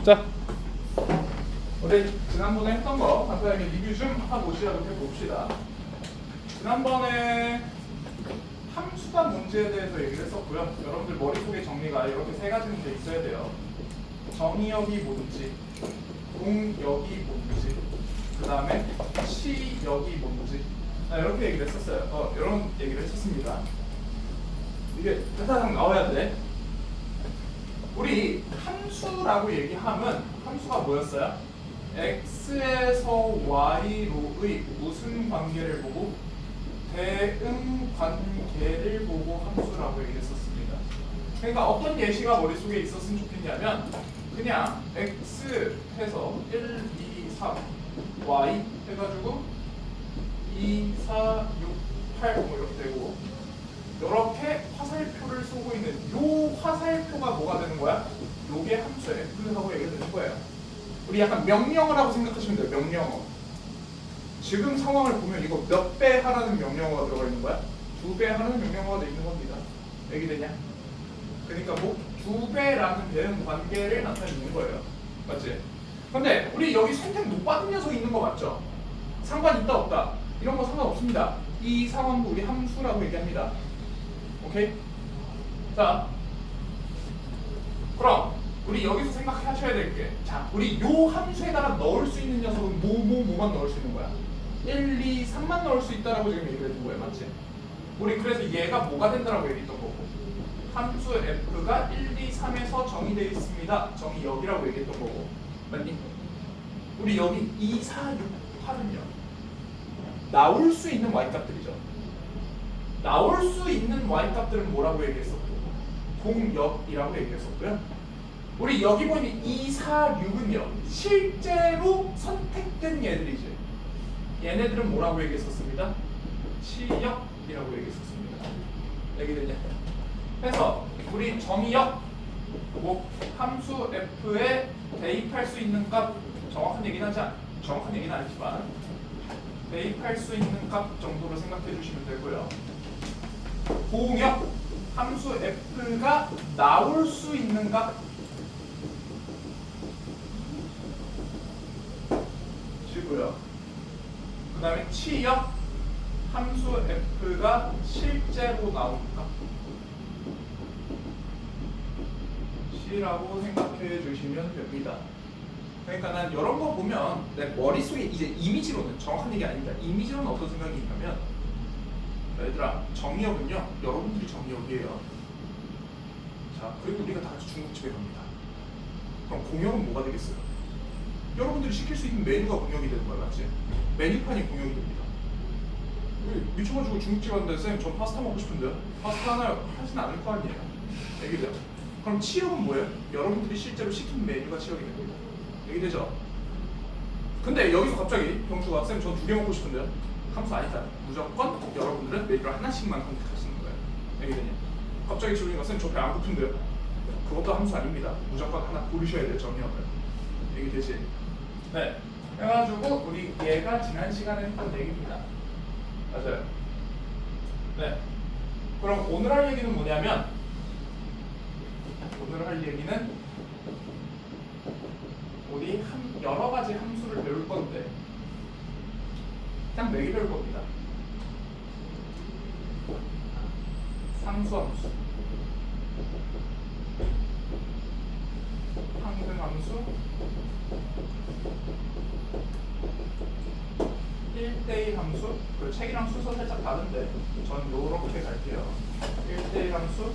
자, 우리 지난번에 했던 거 간단하게 리뷰 좀 하고시도록 해봅시다. 지난번에 함수단 문제에 대해서 얘기를 했었고요. 여러분들 머릿속에 정리가 이렇게 세 가지는 돼 있어야 돼요. 정의역이 뭔지, 공역이 뭔지, 그 다음에 시역이 뭔지, 이렇게 얘기를 했었어요. 이런 얘기를 했었습니다. 이게 따다닥 나와야 돼. 우리 함수라고 얘기하면 함수가 뭐였어요? x에서 y로의 무슨 관계를 보고 대응 관계를 보고 함수라고 얘기했었습니다. 그러니까 어떤 예시가 머릿속에 있었으면 좋겠냐면 그냥 x 해서 1, 2, 3 y 해가지고 2, 4, 6, 8 뭐 이렇게 되고 이렇게 화살표를 쏘고 있는 요 화살표가 뭐가 되는 거야? 요게 함수의 f라고 얘기가 되는 거예요. 우리 약간 명령어라고 생각하시면 돼요. 명령어. 지금 상황을 보면 이거 몇 배 하라는 명령어가 들어가 있는 거야? 2배 하라는 명령어가 돼 있는 겁니다. 얘기되냐? 그러니까 뭐 2배라는 대응 관계를 나타내는 거예요. 맞지? 근데 우리 여기 선택 못 받은 녀석 있는 거 맞죠? 상관 있다 없다? 이런 거 상관없습니다. 이 상황도 우리 함수라고 얘기합니다. 오케이? 자, 그럼 우리 여기서 생각하셔야 될 게, 자, 우리 요 함수에다가 넣을 수 있는 녀석은 뭐만 넣을 수 있는 거야? 1, 2, 3만 넣을 수 있다라고 지금 얘기를 해준 거예요, 맞지? 우리 그래서 얘가 뭐가 된다라고 얘기했던 거고, 함수 f가 1, 2, 3에서 정의되어 있습니다. 정의역이라고 얘기했던 거고, 맞니? 우리 여기 2, 4, 6, 8은요. 나올 수 있는 y값들이죠. 나올 수 있는 y값들은 뭐라고 얘기했었고, 공역이라고 얘기했었고요. 우리 여기 보니 2, 4, 6은요. 실제로 선택된 얘들이지. 얘네들은 뭐라고 얘기했었습니다? 시역이라고 얘기했었습니다. 얘기되냐? 그래서 우리 정의역, 뭐 함수 f에 대입할 수 있는 값, 정확한 얘기는 아니지만 대입할 수 있는 값 정도로 생각해 주시면 되고요. 공역, 함수 f가 나올 수 있는 값 시고요. 그 다음에 치역, 함수 f가 실제로 나오는 값 C라고 생각해 주시면 됩니다. 그러니까 난 이런 거 보면 내 머릿속에 이제 이미지로는, 정확한 얘기 아닙니다. 이미지로는 어떤 생각이 있냐면, 얘들아, 정의역은요, 여러분들이 정의역이에요. 자, 그리고 우리가 다 같이 중국집에 갑니다. 그럼 공역은 뭐가 되겠어요? 여러분들이 시킬 수 있는 메뉴가 공역이 되는 거야, 맞지? 메뉴판이 공역이 됩니다. 미쳐가지고 중국집 갔는데 쌤, 전 파스타 먹고 싶은데요? 파스타 하나 하진 않을 거 아니에요? 얘기돼요. 그럼 치역은 뭐예요? 여러분들이 실제로 시킨 메뉴가 치역이 됩니다. 얘기되죠? 근데 여기서 갑자기 병수가 쌤, 전 2개 먹고 싶은데요? 함수 아니다. 무조건 여러분들은 메뉴를 하나씩만 선택하시는 거예요. 얘기되냐? 갑자기 지훈이가 쌤, 저 배 안 고픈데요? 그것도 함수 아닙니다. 무조건 하나 고르셔야 돼요, 정의역을. 얘기되지? 네. 해가지고 우리 얘가 지난 시간에 했던 얘기입니다. 맞아요. 네. 그럼 오늘 할 얘기는 뭐냐면, 오늘 할 얘기는 우리 여러 가지 함수를 배울 건데 그냥 4개 배울 겁니다. 상수함수, 항등함수, 1대1 함수. 그 책이랑 순서 살짝 다른데 전 요렇게 갈게요. 1대1 함수,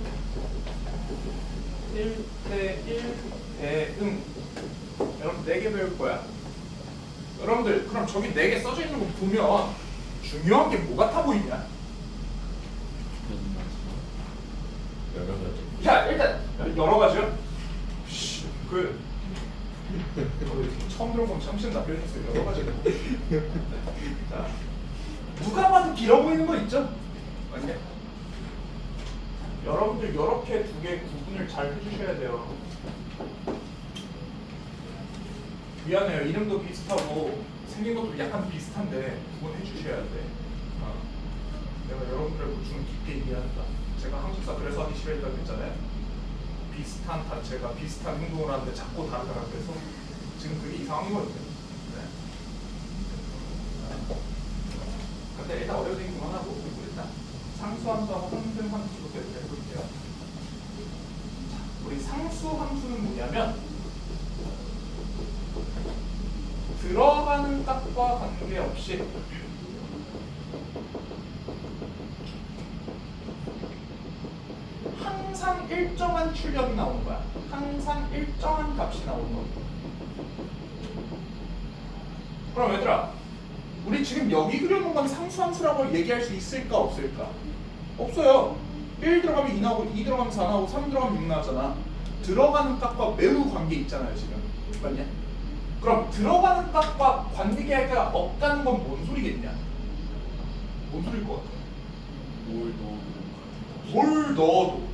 1대1 대응. 여러분 4개 배울 거야. 여러분들 그럼 저기 4개 써져 있는 거 보면 중요한 게 뭐 같아 보이냐? 여러 가지. 야, 일단 여러 가지요. 처음 들어보면 참신 답변했어요. 여러 가지가. 자, 누가 봐도 길어 보이는 거 있죠? 맞냐? 여러분들 이렇게 2개 구분을 잘 해주셔야 돼요. 미안해요. 이름도 비슷하고 생긴 것도 약간 비슷한데 구분해 주셔야 돼. 내가 여러분들을 보충 깊게 이해한다. 제가 한국사 그래서 하기 싫어했다고 했잖아요. 비슷한 단체가 비슷한 행동을 하는데 자꾸 다르다고 해서 지금 그게 이상하거든요. 네. 근데 일단 어려진 그만하고 그리고 일단 상수함수하고 항등함수부터 얘기를 해볼게요. 자, 우리 상수함수는 뭐냐면 들어가는 값과 관계없이 항상 일정한 출력이 나오는 거야. 항상 일정한 값이 나오는 거. 그럼 얘들아, 우리 지금 여기 그려놓은 건 상수함수라고 얘기할 수 있을까 없을까? 없어요. 1 들어가면 2 나오고 2 들어가면 4 나오고 3 들어가면 6 나왔잖아. 들어가는 값과 매우 관계 있잖아요 지금. 맞냐? 그럼 들어가는 값과 관계가 없다는 건 뭔 소리겠냐? 뭔 소리일 것 같아? 뭘 넣어도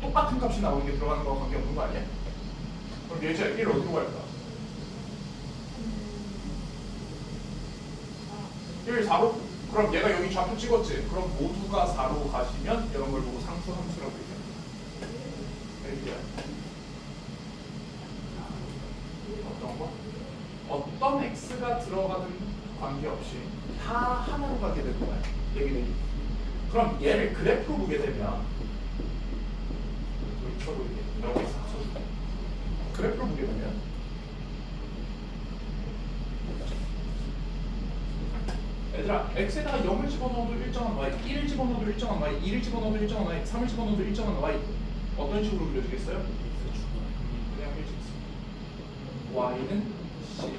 똑같은 값이 나오는 게 들어가는 거와 관계없는 거 아니야? 그럼 얘 1 어디로 갈까? 1, 4로? 그럼 얘가 여기 좌표 찍었지? 그럼 모두가 4로 가시면 이런 걸 보고 상수함수라고 얘기해요. 어떤 거? 어떤 x가 들어가든 관계없이 다 하나로 가게 되는 거야. 얘기되니. 그럼 얘를 그래프로 보게 되면 우리 서로 이렇게 써줄게. 그래프로 보게 되면 얘들아, x에다가 0을 집어넣어도 일정한 y, 1을 집어넣어도 일정한 y, 2를 집어넣어도 일정한 y, 3을 집어넣어도 일정한 y. 어떤 식으로 그려지겠어요? 그냥 일직선. y는 c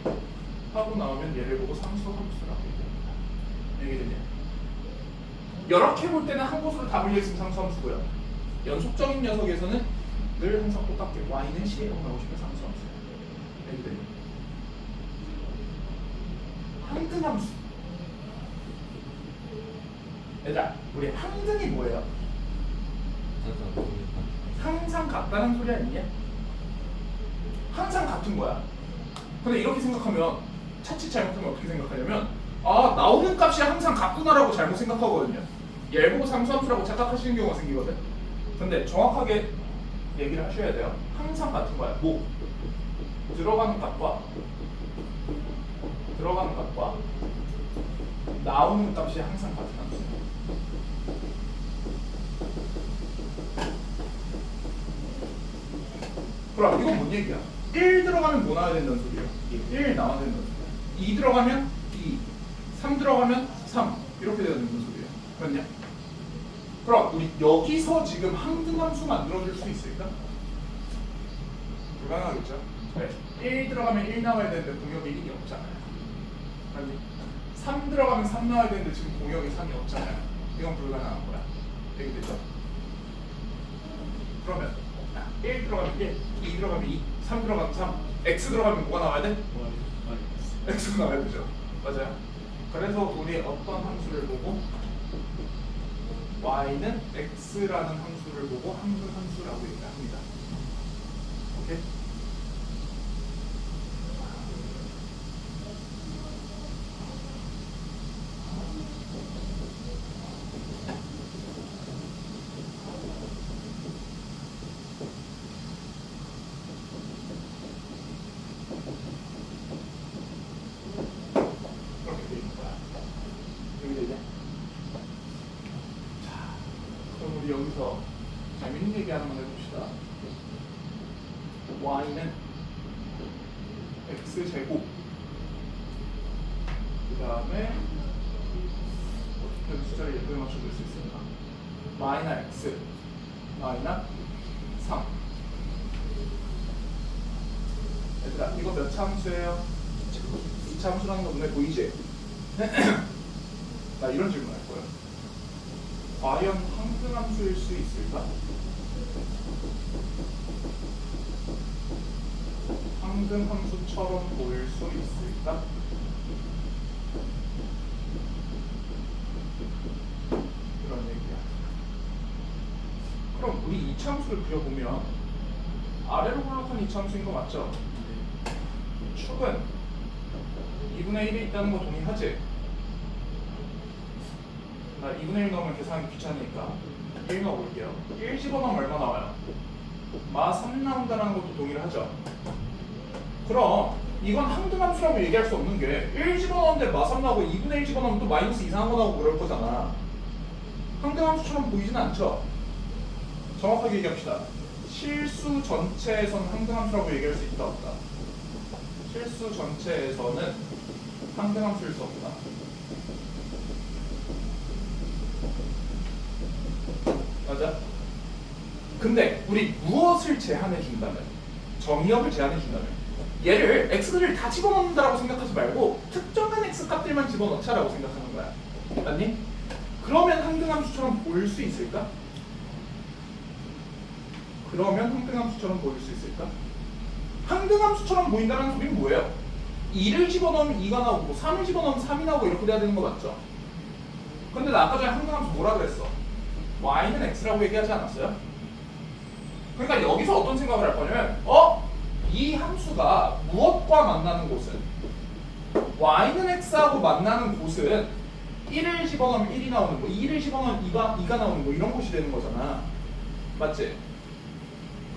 하고 나오면 얘를 보고 상수함수라고 얘기합니다. 얘기되냐? 이렇게 볼 때는 한 곳으로 다 물려있으면 상수함수고요. 연속적인 녀석에서는 늘 항상 똑같게 y는 c에 나오시면 상수함수예요. 얘기되냐? 항등함수. 얘들아, 우리 항등이 뭐예요? 항상 같다는 소리 아니냐? 항상 같은 거야. 근데 이렇게 생각하면 차칫 잘못하면 어떻게 생각하냐면 아, 나오는 값이 항상 같구나라고 잘못 생각하거든요. 얘 보고 상수함수라고 착각하시는 경우가 생기거든. 근데 정확하게 얘기를 하셔야 돼요. 항상 같은 거야. 뭐? 들어가는 값과 나오는 값이 항상 같은 함수. 그럼 이건 뭔 얘기야? 1 들어가면 뭐 나와야 된다는 소리야? 1 나와야 된다는 소리야. 2 들어가면 2, 3 들어가면 3 이렇게 돼야 된다는 소리야. 그렇냐? 그럼 우리 여기서 지금 항등함수 만들어줄 수 있을까? 불가능하겠죠? 네. 1 들어가면 1 나와야 되는데 공역이 1이 없잖아요. 그렇니? 3 들어가면 3 나와야 되는데 지금 공역이 3이 없잖아요. 이건 불가능한 거야. 되겠죠? 그러면 1 들어가면 1, 2 들어가면 2, 3 들어가면 3, x 들어가면 뭐가 나와야 돼? x가 나와야 되죠. 맞아요. 그래서 우리 어떤 함수를 보고 y는 x라는 함수를 보고 항등함수라고 얘기합니다. 오케이? 여기서 재밌는 얘기 하나만 해봅시다. y는 x제곱 그 다음에 어떻게 숫자를 예쁘게 맞춰줄 수 있을까? 마이너 x 마이너 3. 얘들아, 이거 몇 차 함수예요? 2차 함수라는 거 눈에 보이지? 나 이런 질문 할 거야. 과연 항등함수일 수 있을까? 항등함수처럼 보일 수 있을까? 그런 얘기야. 그럼 우리 이차함수를 그려보면 아래로 볼록한 이차함수인 거 맞죠? 축은 2분의 1이 있다는 거 동의하지? 나 2분의 1 넣으면 계산하기 귀찮으니까 1 넣어볼게요. 1 집어넣으면 얼마 나와요? 마 3 나온다는 것도 동의를 하죠. 그럼 이건 항등함수라고 얘기할 수 없는 게 1 집어넣는데 마 3 나오고 2분의 1 집어넣으면 또 마이너스 이상한 거 나오고 그럴 거잖아. 항등함수처럼 보이진 않죠. 정확하게 얘기합시다. 실수 전체에서는 항등함수라고 얘기할 수 있다 없다. 실수 전체에서는 항등함수일 수 없다. 맞아? 근데 우리 무엇을 제한해 준다면, 정의역을 제한해 준다면, 얘를 x들을 다 집어넣는다라고 생각하지 말고 특정한 x 값들만 집어넣자라고 생각하는 거야. 맞니? 그러면 항등함수처럼 보일 수 있을까? 그러면 항등함수처럼 보일 수 있을까? 항등함수처럼 보인다는 소리는 뭐예요? 2를 집어넣으면 2가 나오고 3을 집어넣으면 3이 나오고 이렇게 돼야 되는 거 맞죠? 근데 나 아까 전에 항등함수 뭐라 그랬어? y는 x라고 얘기하지 않았어요? 그러니까 여기서 어떤 생각을 할 거냐면 이 함수가 무엇과 만나는 곳은 y는 x하고 만나는 곳은 1을 집어넣으면 1이 나오는 거, 2를 집어넣으면 2가 나오는 거 이런 곳이 되는 거잖아. 맞지?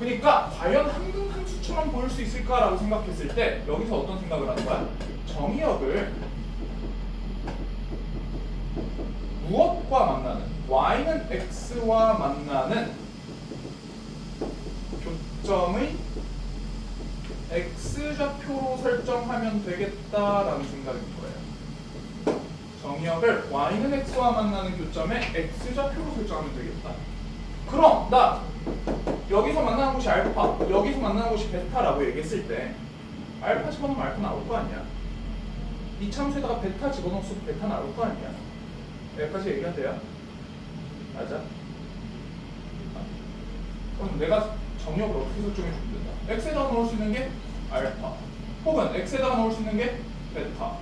그러니까 과연 항등함수처럼 보일 수 있을까라고 생각했을 때 여기서 어떤 생각을 하는 거야? 정의역을 무엇과 만나는, y는 x와 만나는 교점의 x좌표로 설정하면 되겠다라는 생각인 거예요. 정의역을 y는 x와 만나는 교점에 x좌표로 설정하면 되겠다. 그럼 나 여기서 만나는 곳이 알파, 여기서 만나는 곳이 베타라고 얘기했을 때 알파 집어넣으면 알파 나올 거 아니야. 이 참수에다가 베타 집어넣어도 베타 나올 거 아니야. 여기까지 얘기가 돼요? 맞아? 그럼 내가 정의역을 어떻게 설정해 주면 된다? x에다가 넣을 수 있는 게 알파, 혹은 x에다가 넣을 수 있는 게 베타,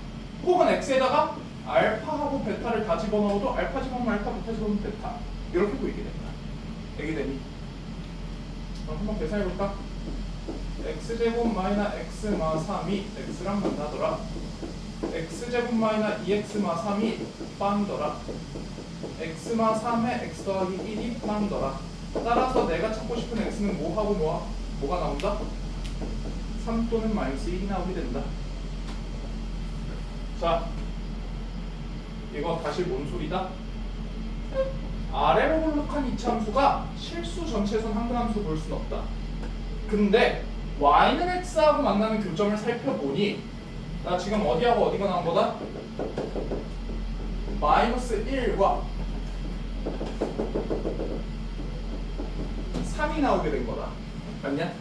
혹은 x에다가 알파하고 베타를 다 집어넣어도 알파 집어넣으면 알파, 베타 집어넣으면 베타 이렇게 보이게 된다. 얘기되니? 그럼 한번 계산해볼까? x제곱 마이너 x 마 3이 x랑 만나더라. x제곱 마이너 2x 마 3이 빵더라. x 마 3에 x 더하기 1이 빵더라. 따라서 내가 찾고 싶은 x는 뭐하고 뭐가 나온다? 3 또는 마이너스 1이 나오게 된다. 자, 이거 다시 뭔 소리다? 아래로 볼록한 이차함수가 실수 전체에선 항등함수 볼 수는 없다. 근데 y는 x하고 만나는 교점을 살펴보니 나 지금 어디하고 어디가 나온 거다? 마이너스 1과 3이 나오게 된 거다. 맞냐?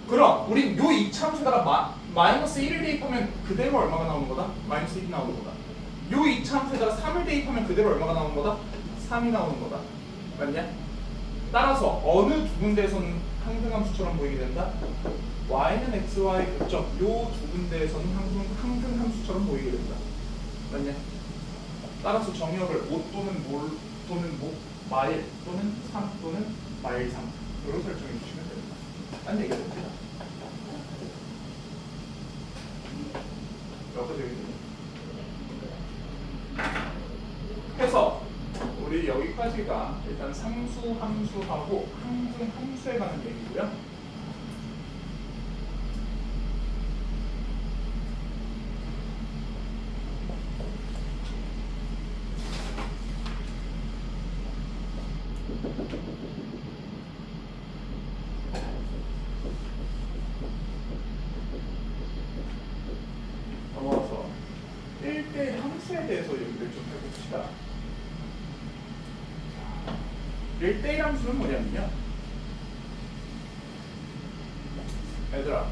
그럼 우린 요 이차함수에다가 마이너스 1을 대입하면 그대로 얼마가 나오는 거다? 마이너스 1이 나오는 거다. 요 이차함수에다가 3을 대입하면 그대로 얼마가 나오는 거다? 3이 나오는 거다. 맞냐? 따라서 어느 두 군데에서는 항등함수처럼 보이게 된다? y는 x와의 교점 요 두 군데에서는 항등함수처럼 보이게 된다. 맞냐? 따라서 정의역을 5 또는 몰 또는 마일 또는 3 또는 마일 3 으로 설정해 주시면 됩니다. 딴 얘기가 됩니다. 여기까지 얘기됩니다. 해서 우리 여기까지가 일단 상수, 함수하고 항등, 함수에 관한 얘기고요. 넘어와서 1대1 함수에 대해서 얘기를 좀 해봅시다. 1대1 함수는 뭐냐면요. 얘들아,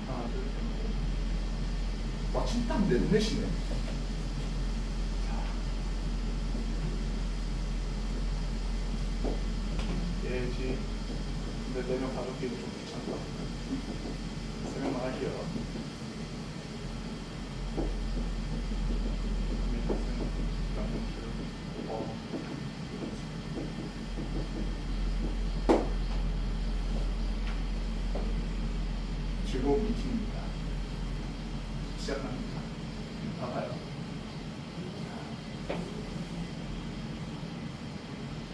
하나, 둘, 셋. 마침 딱 넷넷이네. 얘지. 근데 4명 가족끼리 좀 귀찮다. 3명만 할게요. 즐거운 미팅입니다.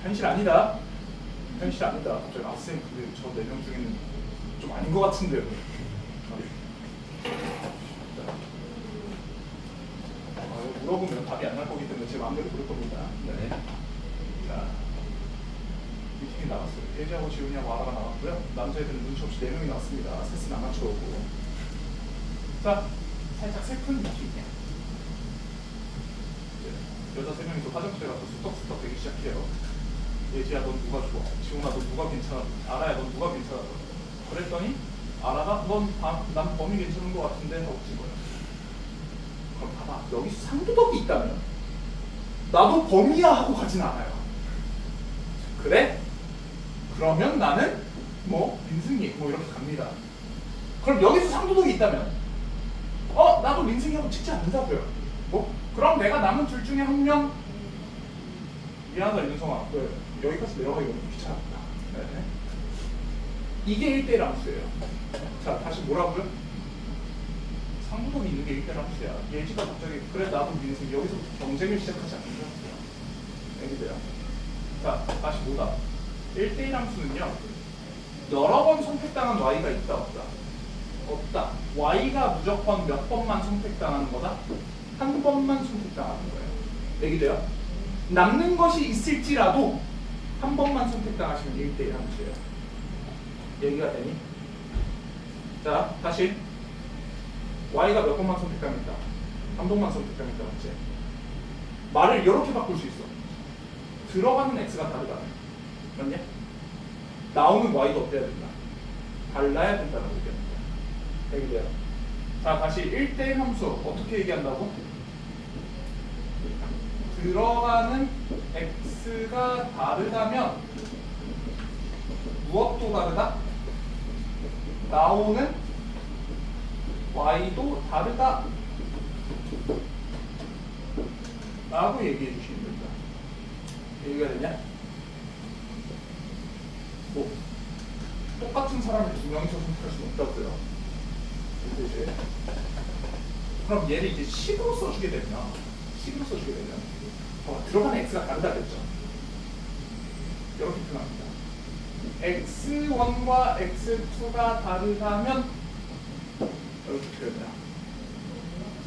현실 아니다. 현실 아니다. 갑자기 아쌤 근데 저 4명 중에는 좀 아닌 것 같은데요. 물어보면 답이 안 날 거기 때문에 제 마음대로 부를 겁니다. 네. 자, 미팅이 나왔어요. 예지하고 지훈이하고 아라가 나왔고요. 남자애들은 눈치 없이 4명이 나왔습니다. 셋은 안 맞춰오고. 자, 살짝 슬픈 미팅이야. 여자 3명이서 화장실에 가서 수덕수덕 되기 시작해요. 예지야 넌 누가 좋아? 지훈아 넌 누가 괜찮아? 아라야 넌 누가 괜찮아? 그랬더니 아라가 난 범이 괜찮은 것 같은데 하고 찍어요. 그럼 봐봐 여기서 상도덕이 있다면 나도 범이야 하고 가진 않아요. 그래? 그러면 나는 뭐 민승이 뭐 이렇게 갑니다. 그럼 여기서 상도덕이 있다면 나도 민승이 하고 찍지 않는다고요. 뭐? 그럼 내가 남은 둘 중에 한 명 미안하다 윤성아 왜 여기까지 내려가기 너무 귀찮았다. 네. 이게 1대1 함수예요. 자 다시 뭐라고요? 상도덕이 있는 게 1대1 함수야. 예지가 갑자기 그래 나도 민승 여기서부터 경쟁을 시작하지 않는 함수야. 알겠어요? 자 다시 뭐다? 1대1 함수는요 여러 번 선택당한 y가 있다 없다? 없다. y가 무조건 몇 번만 선택당하는 거다? 한 번만 선택당하는 거예요. 얘기돼요? 남는 것이 있을지라도 한 번만 선택당하시면 1대1 함수예요. 얘기가 되니? 자 다시 y가 몇 번만 선택당했다? 한 번만 선택당했다 맞지? 말을 이렇게 바꿀 수 있어. 들어가는 x가 다르다. 맞냐? 나오는 y도 어때야 된다? 달라야 된다는 얘기합니다. 얘기돼요? 자 다시 1대1 함수 어떻게 얘기한다고? 들어가는 x가 다르다면 무엇도 다르다? 나오는 y도 다르다 라고 얘기해 주시면 됩니다. 얘기가 되냐? 뭐 똑같은 사람을 두 명이서 선택할 수는 없다고요. 이제 그럼 얘를 이제 식으로 써주게 되면 들어가는 x가 다르다 그랬죠. 이렇게 표현합니다. x1과 x2가 다르다면 이렇게 표현해요.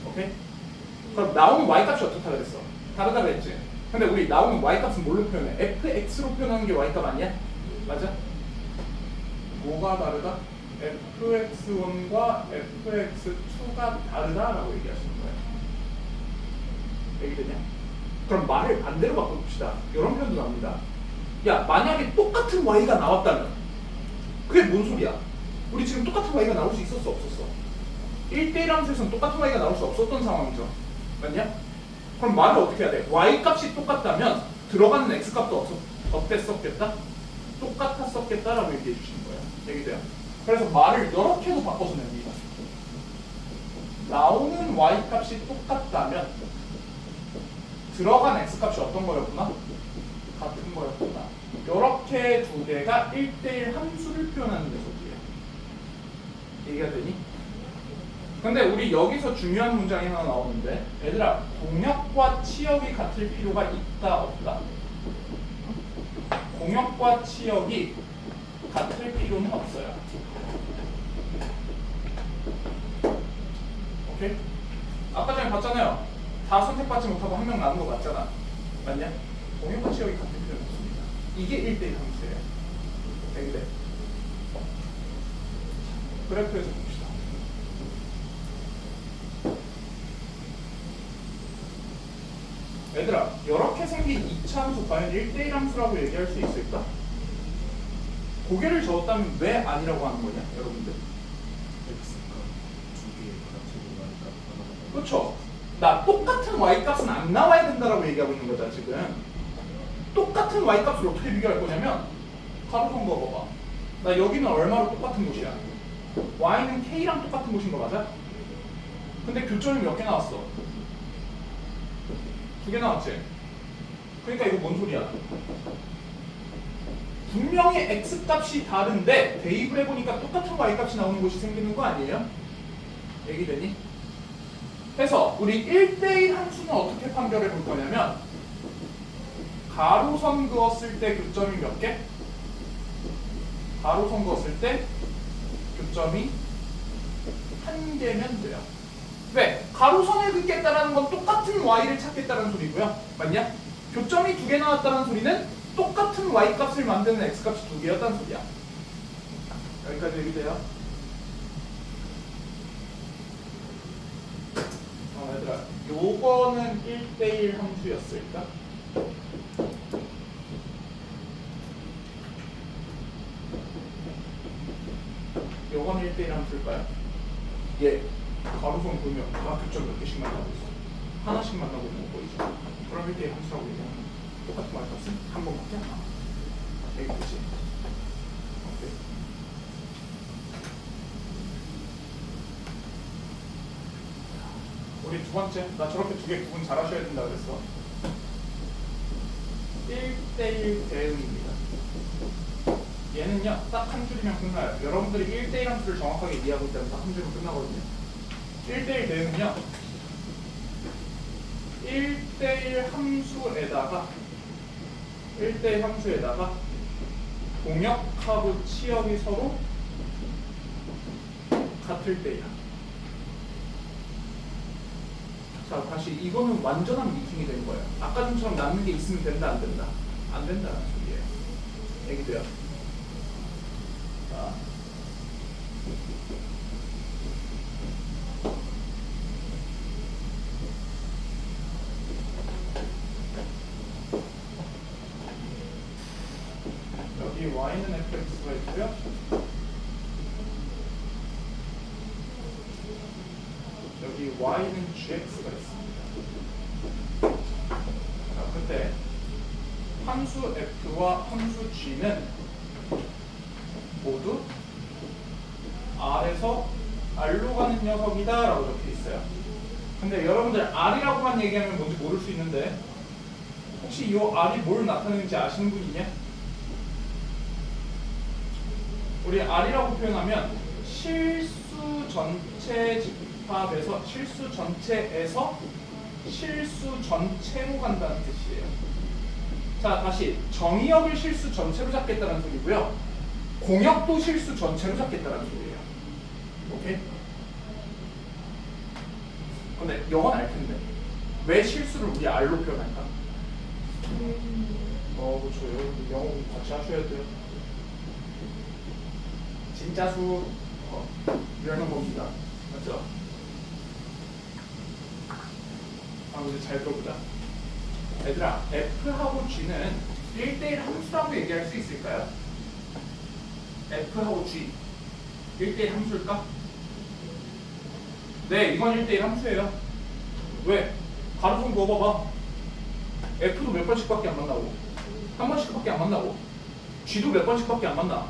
오케이? 그럼 나오는 y값이 어떻다 그랬어? 다르다 그랬지? 근데 우리 나오는 y값은 뭘로 표현해? fx로 표현하는 게 y값 아니야? 맞아? 뭐가 다르다? fx1과 fx2가 다르다라고 얘기하시는 거예요. 얘기되냐? 그럼 말을 반대로 바꿔봅시다. 이런 표현도 나옵니다. 야 만약에 똑같은 y가 나왔다면 그게 뭔 소리야? 우리 지금 똑같은 y가 나올 수 있었어 없었어? 1대1 함수에서는 똑같은 y가 나올 수 없었던 상황이죠. 맞냐? 그럼 말을 어떻게 해야 돼? y 값이 똑같다면 들어가는 x 값도 어땠었겠다? 똑같았었겠다라고 얘기해 주시는 거예요. 얘기돼요? 그래서 말을 이렇게도 바꿔서 냅니다. 나오는 y 값이 똑같다면 들어간 x 값이 어떤 거였구나? 같은 거였구나. 이렇게 두 개가 1대1 함수를 표현하는 데 소리예요. 얘기가 되니? 근데 우리 여기서 중요한 문장이 하나 나오는데 얘들아 공역과 치역이 같을 필요가 있다 없다? 공역과 치역이 같을 필요는 없어요. 오케이? 아까 전에 봤잖아요. 다 선택받지 못하고 한 명 남은 거 맞잖아. 맞냐? 공역과 치역이 같을 필요는 없습니다. 이게 1대1 함수예요. 되게 그래프에서 봅시다. 얘들아, 이렇게 생긴 2차 함수 과연 1대1 함수라고 얘기할 수 있을까? 고개를 저었다면 왜 아니라고 하는 거냐, 여러분들? x가 두 개의 같은 거니까 그렇죠. 나 똑같은 y값은 안 나와야 된다라고 얘기하고 있는 거잖아 지금. 똑같은 y값을 어떻게 비교할 거냐면 가로선 거 봐봐. 나 여기는 얼마로 똑같은 곳이야? y는 k랑 똑같은 곳인 거 맞아? 근데 교점이 몇 개 나왔어? 2개 나왔지? 그러니까 이거 뭔 소리야? 분명히 x값이 다른데 대입을 해보니까 똑같은 y값이 나오는 곳이 생기는 거 아니에요? 얘기되니? 그래서 우리 1대1 함수는 어떻게 판별해 볼 거냐면 가로선 그었을 때 교점이 몇 개? 가로선 그었을 때 교점이 한 개면 돼요. 왜? 가로선을 긋겠다라는 건 똑같은 y를 찾겠다는 소리고요. 맞냐? 교점이 두 개 나왔다는 소리는 똑같은 y 값을 만드는 x 값이 두 개였다는 소리야. 여기까지 얘기돼요. 얘들아, 요거는 1대1 함수였을까? 요건 1대1 함수일까요? 예. 가로선 보면 다 교점 몇 개씩 만나고 있어. 하나씩 만나고 있는 거 보이죠? 그럼 1대1 함수라고 얘기하면 똑같은 y 값은 한 번밖에 안 나와. 여기까지. 오케이. 우리 두 번째, 나 저렇게 두 개 구분 잘 하셔야 된다 그랬어. 1대1 대응입니다. 얘는요, 딱 한 줄이면 끝나요. 여러분들이 1대1 함수를 정확하게 이해하고 있다면 딱 한 줄이면 끝나거든요. 1대1 대응은요, 1대1 함수에다가 동역하고 치역이 서로 같을 때야. 자, 다시 이거는 완전한 미팅이 된 거예요. 아까 전처럼 남는 게 있으면 된다, 안 된다? 안 된다는 소리예요. 얘기돼요. 자. 여기 y는 fx가 있고요. 여기 y는 gx가 있습니다. 자, 그때 함수 f와 함수 g는 모두 r에서 r로 가는 녀석이다 라고 적혀 있어요. 근데 여러분들 r이라고만 얘기하면 뭔지 모를 수 있는데 혹시 이 r이 뭘 나타내는지 아시는 분 있냐? 우리 r이라고 표현하면 실수 전체 집합에서 실수 전체에서 실수 전체로 간다는 뜻이에요. 자, 다시 정의역을 실수 전체로 잡겠다는 소리고요. 공역도 실수 전체로 잡겠다는 소리예요. 오케이? 근데 영어는 알 텐데 왜 실수를 우리 r로 표현할까? 그렇죠. 여러분들 영어 공부 같이 하셔야 돼요. 진짜 수 이러는 겁니다. 맞죠? 이제 잘 들어보자. 얘들아, F하고 G는 1대1 함수라고 얘기할 수 있을까요? F하고 G 1대1 함수일까? 네, 이건 1대1 함수예요. 왜? 가로선 그어봐봐. F도 몇 번씩밖에 안 만나고 한 번씩밖에 안 만나고 G도 몇 번씩밖에 안 만나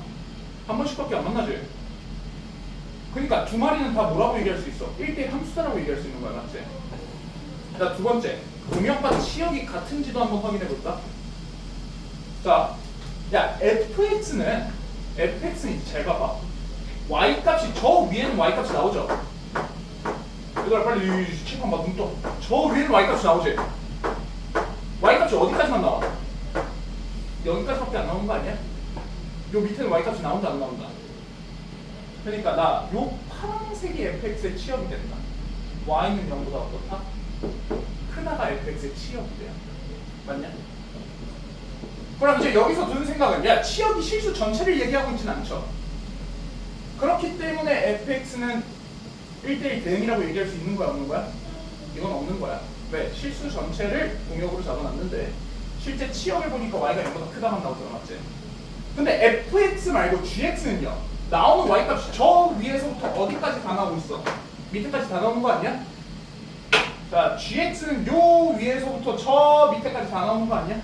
한 번씩밖에 안 만나지. 그러니까 두 마리는 다 뭐라고 얘기할 수 있어? 1대1 함수다라고 얘기할 수 있는 거야. 맞지? 자, 두 번째, 공역과 치역이 같은지도 한번 확인해 볼까? 자, 야, fx는 잘 봐봐. y 값이 저 위에는 y 값이 나오죠. 얘들아 빨리 칠판 봐. 눈 떠. 저 위에는 y 값이 나오지. y 값이 어디까지만 나와? 여기까지밖에 안 나오는 거 아니야? 요 밑에는 y 값이 나온다 안 나온다? 그러니까 나 요 파란색이 fx의 치역이 된다. y는 0보다 어떻다? 크다가 fx의 치역이 돼요. 맞냐? 그럼 이제 여기서 드는 생각은 야, 치역이 실수 전체를 얘기하고 있지는 않죠. 그렇기 때문에 fx는 1대1 대응이라고 얘기할 수 있는 거야, 없는 거야? 이건 없는 거야. 왜? 실수 전체를 공역으로 잡아놨는데 실제 치역을 보니까 y가 0보다 크다만 나오잖아. 맞지? 근데 fx 말고 gx는요, 나오는 y 값이 저 위에서부터 어디까지 다 나오고 있어? 밑에까지 다 나오는 거 아니야? 자, gx는 요 위에서부터 저 밑에까지 다 나오는 거 아니야?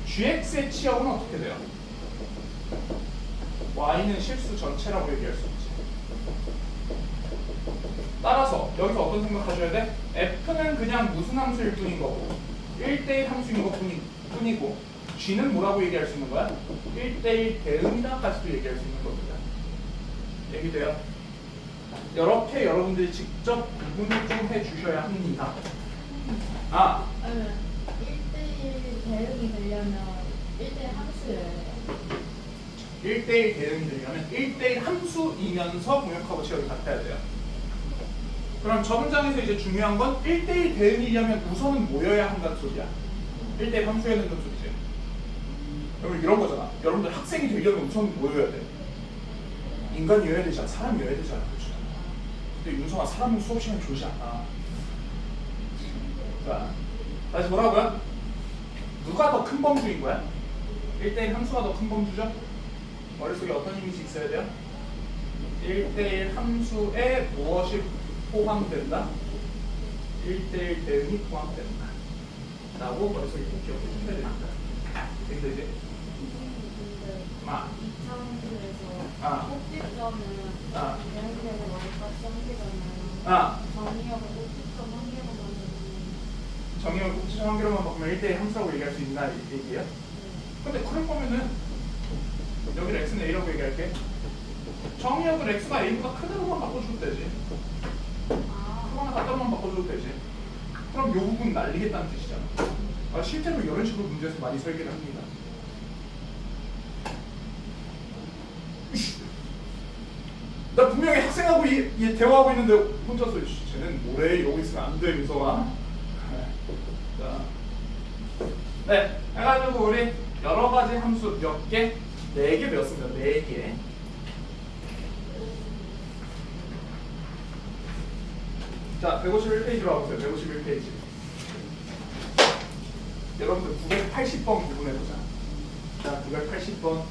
gx의 치역은 어떻게 돼요? y는 실수 전체라고 얘기할 수 있지. 따라서 여기서 어떤 생각하셔야 돼? f는 그냥 무슨 함수일 뿐인 거고 1대1 함수인 것 뿐이고 g는 뭐라고 얘기할 수 있는 거야? 1대1 대응이다까지도 얘기할 수 있는 겁니다. 얘기돼요? 이렇게 여러분들이 직접 구분을 좀 해주셔야 합니다. 1대1 대응 1대1 대응이 되려면 1대1 함수이면서 공역하고 치역이 같아야 돼요. 그럼 저 문장에서 이제 중요한 건 1대1 대응이려면 우선은 모여야 한다는 소리야. 1대1 함수여야 된다는 소리지. 여러분 이런 거잖아. 여러분들 학생이 되려면 우선 모여야 돼. 인간이어야 되잖아. 사람이어야 되잖아. 그렇죠? 근데 윤성아 사람은 수업 시간 좋지 않아. 자, 다시 뭐라고요? 누가 더 큰 범주인 거야? 1대1 함수가 더 큰 범주죠? 머릿속에 어떤 이미지 있어야 돼요? 1대1 함수에 무엇이 포함된다? 1대1 대응이 포함된다 라고 머릿속에 꼭 기억해 주셔야 됩니다. 근데 이제 이차원에서 꼭지점은 대응되는 머리까지 한개잖아요. 정의역은 꼭지점 한 개로 만들면 정의역 꼭지점 한 개로만 바꾸면 1대1 함수라고 얘기할 수 있나 이 얘기예요? 근데 그럴 거면은 여기를 x는 a라고 얘기할게. 정의역을 x가 a보다 크다로만 바꿔주면 되지. 크거나 같다로만 바꿔줘도 되지. 그럼 요 부분 날리겠다는 뜻이잖아. 실제로 이런 식으로 문제에서 많이 설계를 합니다. 나 분명히 학생하고 대화하고 있는데 혼자서 쟤는 뭐래 이러고 있으면 안 돼, 민서가. 자, 네, 해가지고 우리 여러 가지 함수 몇 개? 4개 배웠습니다. 4개. 자, 151페이지로 와보세요. 151페이지. 여러분들 980번 구분해보자. 자, 980번.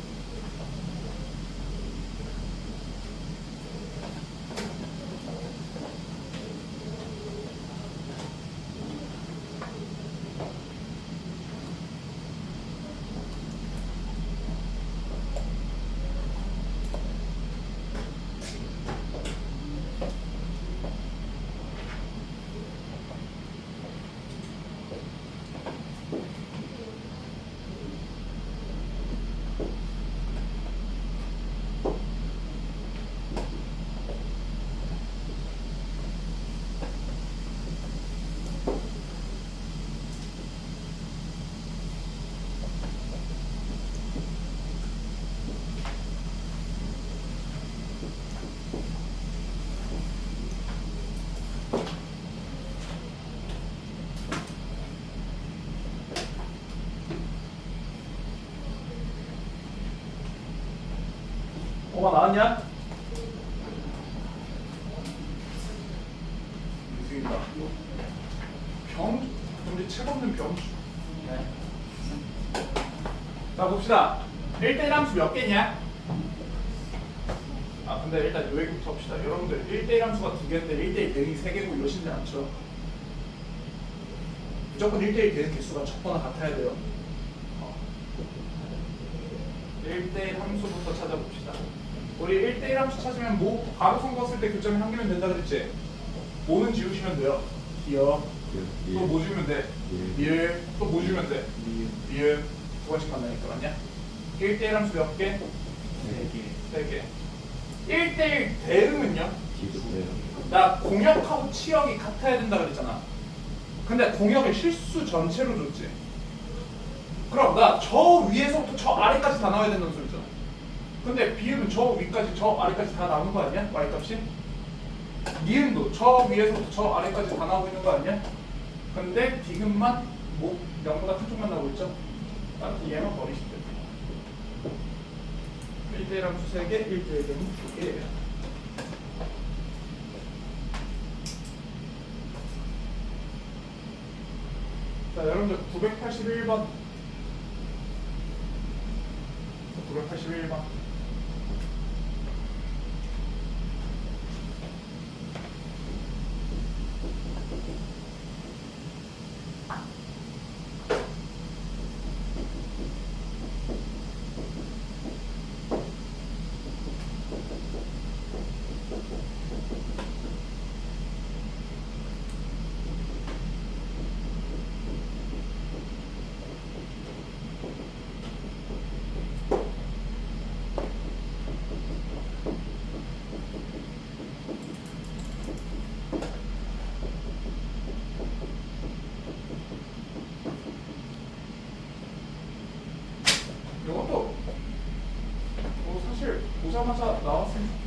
뭐가 나왔냐? 유승이다. 병, 우리 책 없는 병. 네. 자 봅시다. 1대1 함수 몇 개냐? 근데 일단 요 얘기부터 합시다. 여러분들 1대1 함수가 2개인데 1대1 대응이 3개고 이러시지 않죠? 무조건 1대1 대응 개수가 적거나 같아야 돼요. 1대1 함수부터 찾아봅시다. 우리 1대1 함수 찾으면 뭐 바로 선거했을 때 교점이 한 개면 된다 그랬지? 뭐는 지우시면 돼요. 기억. 또 뭐 주면 돼? 일. 또 뭐 주면 돼? 일. 두 번씩 만나니까 맞냐? 1대1 함수 몇 개? 3개. 1대1 대응은요? 나 공역하고 치역이 같아야 된다 그랬잖아. 근데 공역을 실수 전체로 줬지. 그럼 나 저 위에서부터 저 아래까지 다 나와야 된다는 소리잖아. 근데 비읍은 저 위까지 저 아래까지 다 나오는 거 아니야? y값이? 니은도 저 위에서부터 저 아래까지 다 나오고 있는 거 아니야? 근데 디귿만 뭐 0보다 큰 쪽만 나오고 있죠? 따라서 얘만 버리시면 돼요. 1대1 함수 3개, 1대1 대응 2개예요. 자, 여러분들 981번 981번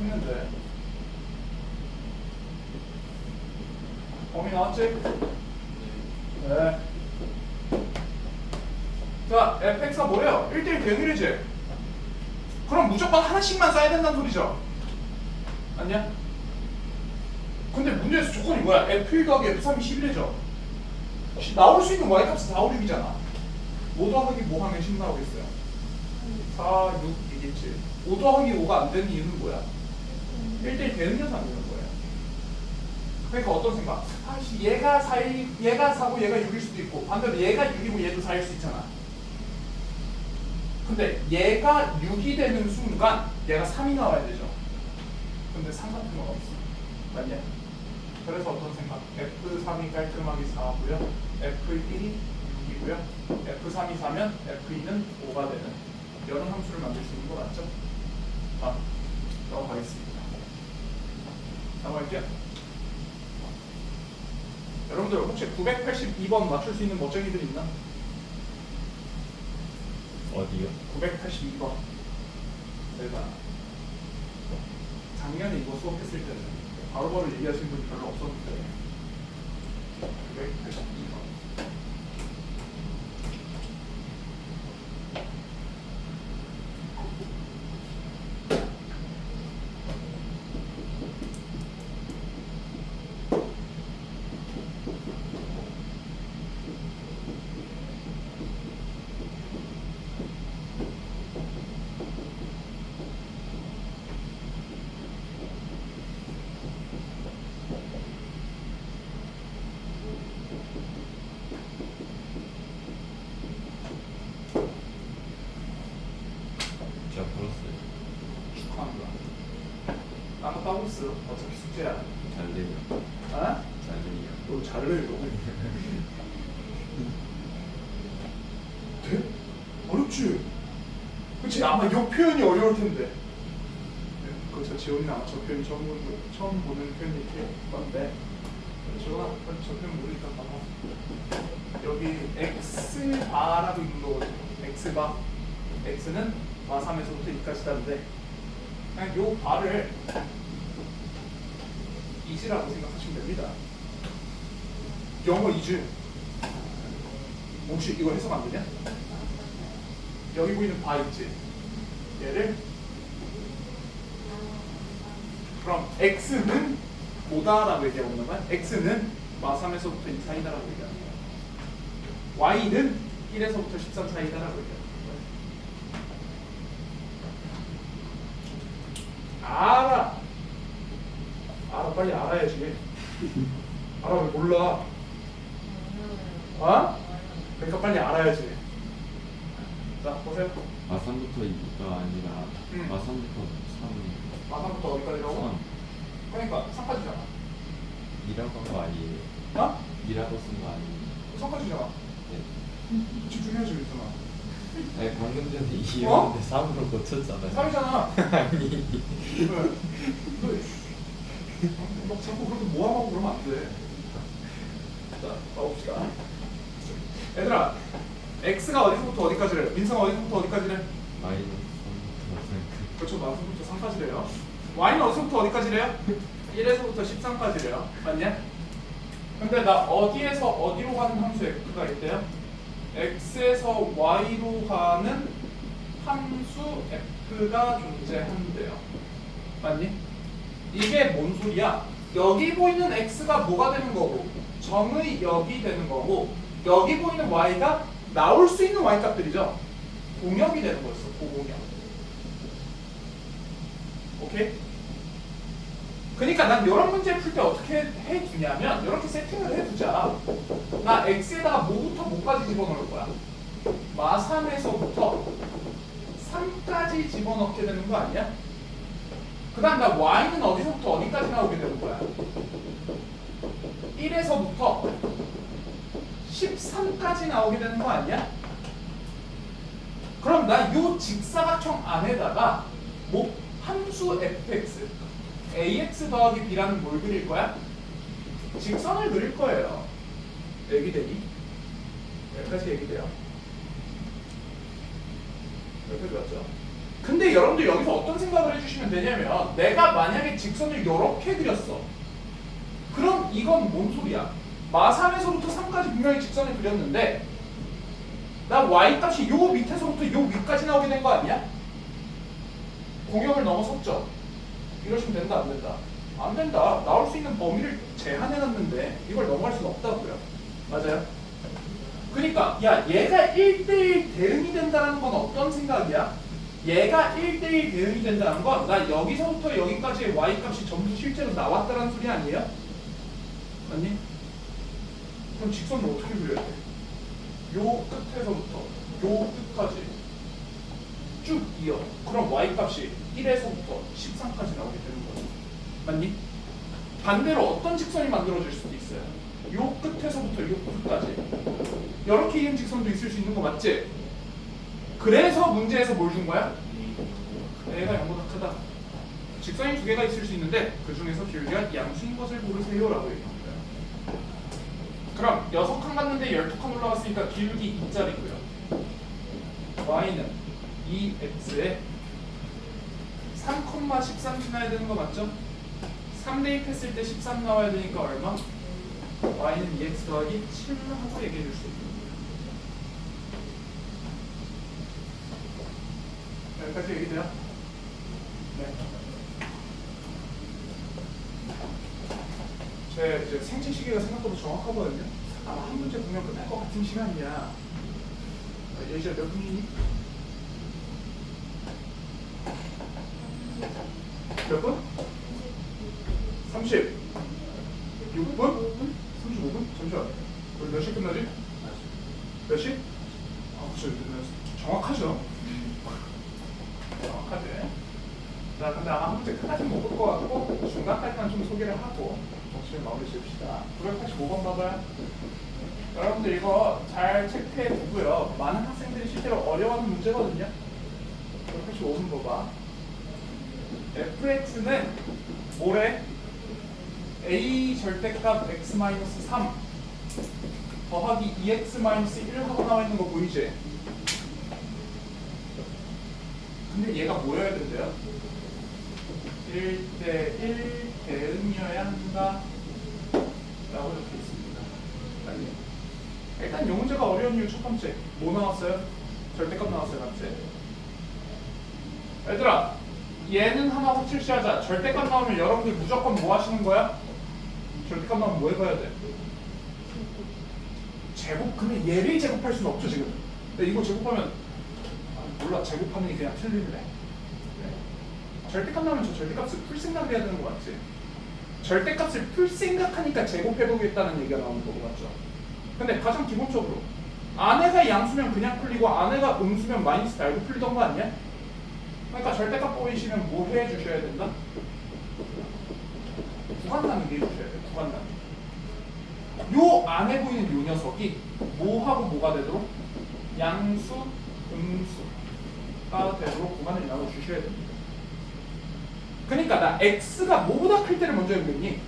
했는데 범위 나왔지? 네. 자, fx가 뭐래요? 1대1 대응이지? 그럼 무조건 하나씩만 써야 된다는 소리죠? 아니야? 근데 문제에서 조건이 뭐야? f1 더하기 f3이 11이죠? 나올 수 있는 y값은 4, 5, 6이잖아. 뭐 더하기 뭐 하면 10 나오겠어요? 4, 6이겠지. 5 더하기 5가 안 되는 이유는 뭐야? 1대1 대응이어서 안 되는 거예요. 그러니까 어떤 생각? 아씨 얘가 4고 얘가 6일 수도 있고 반대로 얘가 6이고 얘도 4일 수 있잖아. 근데 얘가 6이 되는 순간 얘가 3이 나와야 되죠. 근데 3 같은 건 없어. 맞냐? 그래서 어떤 생각? F3이 깔끔하게 4고요. F1이 6이고요. F3이 4면 F2는 5가 되는 이런 함수를 만들 수 있는 거 맞죠? 넘어가겠습니다. 넘어갈게요. 여러분들 혹시 982번 맞출 수 있는 멋쟁이들 있나? 어디요? 982번. 내가 작년에 이거 수업했을 때는 바로바로 얘기하시는 분이 별로 없었는데 982번. 제가 풀었어요. 축하합니다. 나도 따고 있어. 어차피 숙제야. 잘 되요. 아? 잘 되요. 너 잘해 이거. 돼? 어렵지? 그치? 아마 이 표현이 어려울 텐데. 그렇죠. 지원이 아마 저 표현 처음 보는 표현일 건데. 그렇죠. 저 표현 모르니까 봐봐. 여기 x바라고 있는 거거든요. x바. x는 마3에서부터 2까지다는데 그냥 요 바를 이지라고 생각하시면 됩니다. 영어 이지. 혹시 이거 해석 안 되냐? 여기 보이는 바 있지? 얘를 그럼 x는 뭐다라고 얘기하고 있는 거야? x는 마3에서부터 2 사이다라고 얘기하는 거야. y는 1에서부터 13 사이다라고 얘기하는 거야. 알아 빨리 알아야지. 알아 왜 몰라? 어? 그러니까 빨리 알아야지. 자 보세요. 마3부터 2가 아니라 마3부터 3. 마3부터 어디까지라고? 3. 그러니까 3까지잖아. 2라고 한 거 아니에요? 어? 2라고 쓴 거 아니에요? 3까지잖아. 네. 집중해야지 있잖아. 아니 방금 전에 2였는데 어? 3으로 고쳤잖아요. 3이잖아. 아니. 너 자꾸 그렇게 모함하고 그러면 안 돼. 자, 가봅시다. 얘들아, x가 어디서부터 어디까지래? 민성아 어디서부터 어디까지래? 마이너스 3부터 그렇죠, 마이너스부터 3까지래요. y는 어디서부터 어디까지래요? 1에서부터 13까지래요. 맞냐? 근데 나 어디에서 어디로 가는 함수 f가 있대요? x에서 y로 가는 함수 f가 존재한대요. 맞니? 이게 뭔 소리야? 여기 보이는 x가 뭐가 되는 거고 정의 역이 되는 거고 여기 보이는 y가 나올 수 있는 y 값들이죠. 공역이 되는 거였어. 고공역. 오케이? 그러니까 난 이런 문제 풀 때 어떻게 해두냐면 이렇게 세팅을 해두자. 나 x에다가 뭐부터 뭐까지 집어넣을 거야? 마3에서부터 3까지 집어넣게 되는 거 아니야? 그 다음 나 y는 어디서부터 어디까지 나오게 되는 거야? 1에서부터 13까지 나오게 되는 거 아니야? 그럼 나 요 직사각형 안에다가 뭐 함수 fx ax 더하기 b라는 뭘 그릴 거야? 직선을 그릴 거예요. 얘기되니? 여기까지 얘기돼요. 여기까지 왔죠? 근데 여러분들 여기서 어떤 생각을 해주시면 되냐면 내가 만약에 직선을 이렇게 그렸어. 그럼 이건 뭔 소리야? 마3에서부터 3까지 분명히 직선을 그렸는데 나 y값이 요 밑에서부터 요 위까지 나오게 된 거 아니야? 공역을 넘어섰죠? 이러시면 된다 안 된다? 안 된다. 나올 수 있는 범위를 제한해놨는데 이걸 넘어갈 수는 없다고요. 맞아요? 그러니까 야 얘가 1대1 대응이 된다는 건 어떤 생각이야? 얘가 1대1 대응이 된다는 건 나 여기서부터 여기까지의 y값이 전부 실제로 나왔다는 소리 아니에요? 맞니? 그럼 직선을 어떻게 그려야 돼? 요 끝에서부터 요 끝까지 쭉 이어. 그럼 y값이 1에서부터 13까지 나오게 되는 거죠. 맞니? 반대로 어떤 직선이 만들어질 수도 있어요. 요 끝에서부터 요 끝까지 이렇게 이은 직선도 있을 수 있는 거 맞지? 그래서 문제에서 뭘 준 거야? A가 0보다 크다. 직선이 두 개가 있을 수 있는데 그 중에서 길이가 양수인 것을 고르세요 라고 얘기합니다. 그럼 6칸 갔는데 12칸 올라갔으니까 기울기 2짜리고요. y는 2x에 3,13 지나야 되는 거 맞죠? 3 대입했을 때 13 나와야 되니까 얼마? y는 2x 더하기 7 하고 얘기해 줄 수 있는 거예요. 여기까지 얘기돼요? 네. 제 이제 생체 시계가 생각보다 정확하거든요. 아마 한 문제 보면 끝날 것 같은 시간이야. 예시야 몇 분이니? 몇 분? 36분? 35분? 잠시만. 우리 몇 시 끝나지? 몇 시? 아, 그쵸. 정확하죠? 정확하지. 자, 근데 아마 한 문제 끝까지 못 볼 것 같고 중간까지만 좀 소개를 하고 정신을 마무리 지읍시다. 985번 봐봐요. 여러분들 이거 잘 체크해 두고요. 많은 학생들이 실제로 어려워하는 문제거든요. 985번 봐봐. fx는 뭐래? a 절대값 x-3 더하기 2x-1 하고 나와 있는 거 보이지? 근데 얘가 뭐여야 된대요? 1대1 대응이어야 한다 라고 적혀 있습니다. 아니, 일단 이 문제가 어려운 이유 첫 번째 뭐 나왔어요? 절대값 나왔어요. 맞지? 얘들아 얘는 하나 확실시하자. 절대값 나오면 여러분들 무조건 뭐 하시는 거야? 절대값 나오면 뭐 해봐야 돼? 제곱. 근데 얘를 제곱할 수는 없죠 지금. 근데 이거 제곱하면 몰라. 제곱하면 그냥 틀릴래. 절대값 나오면 저 절대값을 풀 생각해야 되는 거 맞지? 절대값을 풀 생각하니까 제곱해보겠다는 얘기가 나오는 거고 맞죠? 근데 가장 기본적으로 안에가 양수면 그냥 풀리고 안에가 음수면 마이너스 달고 풀리던 거 아니야? 그러니까 절대값 보이시면 뭐 해주셔야 된다? 구간나누기 해주셔야 돼요. 구간나누기. 요 안에 보이는 요 녀석이 뭐하고 뭐가 되도록? 양수, 음수가 되도록 구간을 나눠주셔야 됩니다. 그러니까 나 x가 뭐보다 클 때를 먼저 해보겠니?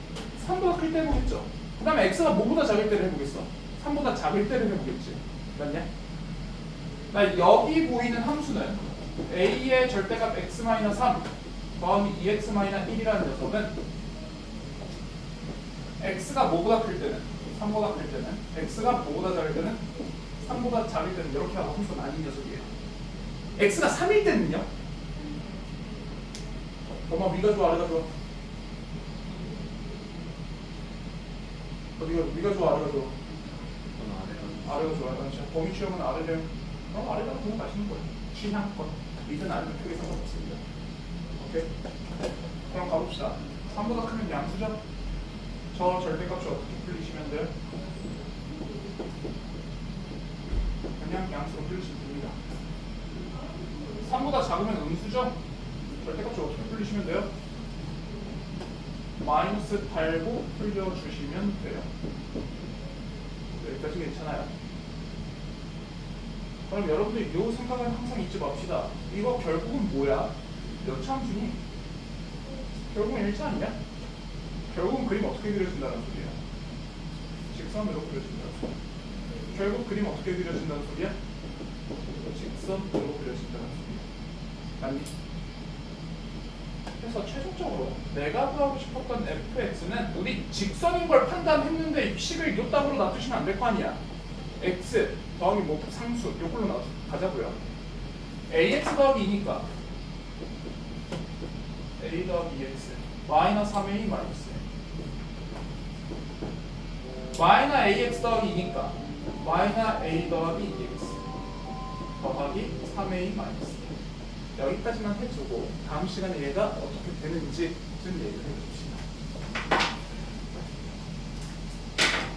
3보다 클 때 해보겠죠. 그 다음에 x가 뭐보다 작을 때를 해보겠어? 3보다 작을 때를 해보겠지. 맞냐? 나 여기 보이는 함수는 a의 절대값 x-3 더하기 2x-1이라는 녀석은 x가 뭐보다 클 때는? 3보다 클 때는 x가 뭐보다 작을 때는? 3보다 작을 때는 이렇게 하고 함수가 아닌 녀석이에요. x가 3일 때는요? 엄마 위가 좋아 아래가 좋아? 어디가 위가 좋아 아래가 좋아? 아래가 좋아. 진짜 범위 취향은 아래래요. 그럼 아래가 그냥 가시는 거예요. 취향권. 위든 아래는 크게 상관없습니다. 오케이? 그럼 가봅시다. 3보다 크면 양수죠? 저 절대값이 어떻게 풀리시면 돼요? 그냥 양수로 풀리시면 됩니다. 3보다 작으면 음수죠? 절대값이 어떻게 풀리시면 돼요? 마이너스 달고 풀려주시면 돼요. 여기까지 괜찮아요? 그럼 여러분들 이 생각은 항상 잊지 맙시다. 이거 결국은 뭐야? 몇 참수니? 결국은 1차 아니야? 결국은 그림 어떻게 그려진다는 소리야? 직선으로 그려진다는 소리야. 결국 그림 어떻게 그려진다는 소리야? 직선으로 그려진다는 소리야. 맞니? 그래서 최종적으로 내가 구하고 싶었던 fx는 우리 직선인 걸 판단했는데 식을 이따구로 놔두시면 안 될 거 아니야. x 더하기 뭐 상수 이걸로 가자고요. ax 더하기 2니까 a 더하기 2x 마이너스 3a 마이너스 마이너 ax 더하기 2니까 마이너 a 더하기 2x 더하기 3a 마이너스 여기까지만 해주고 다음 시간에 얘가 어떻게 되는지 좀 얘기를 해줍시다.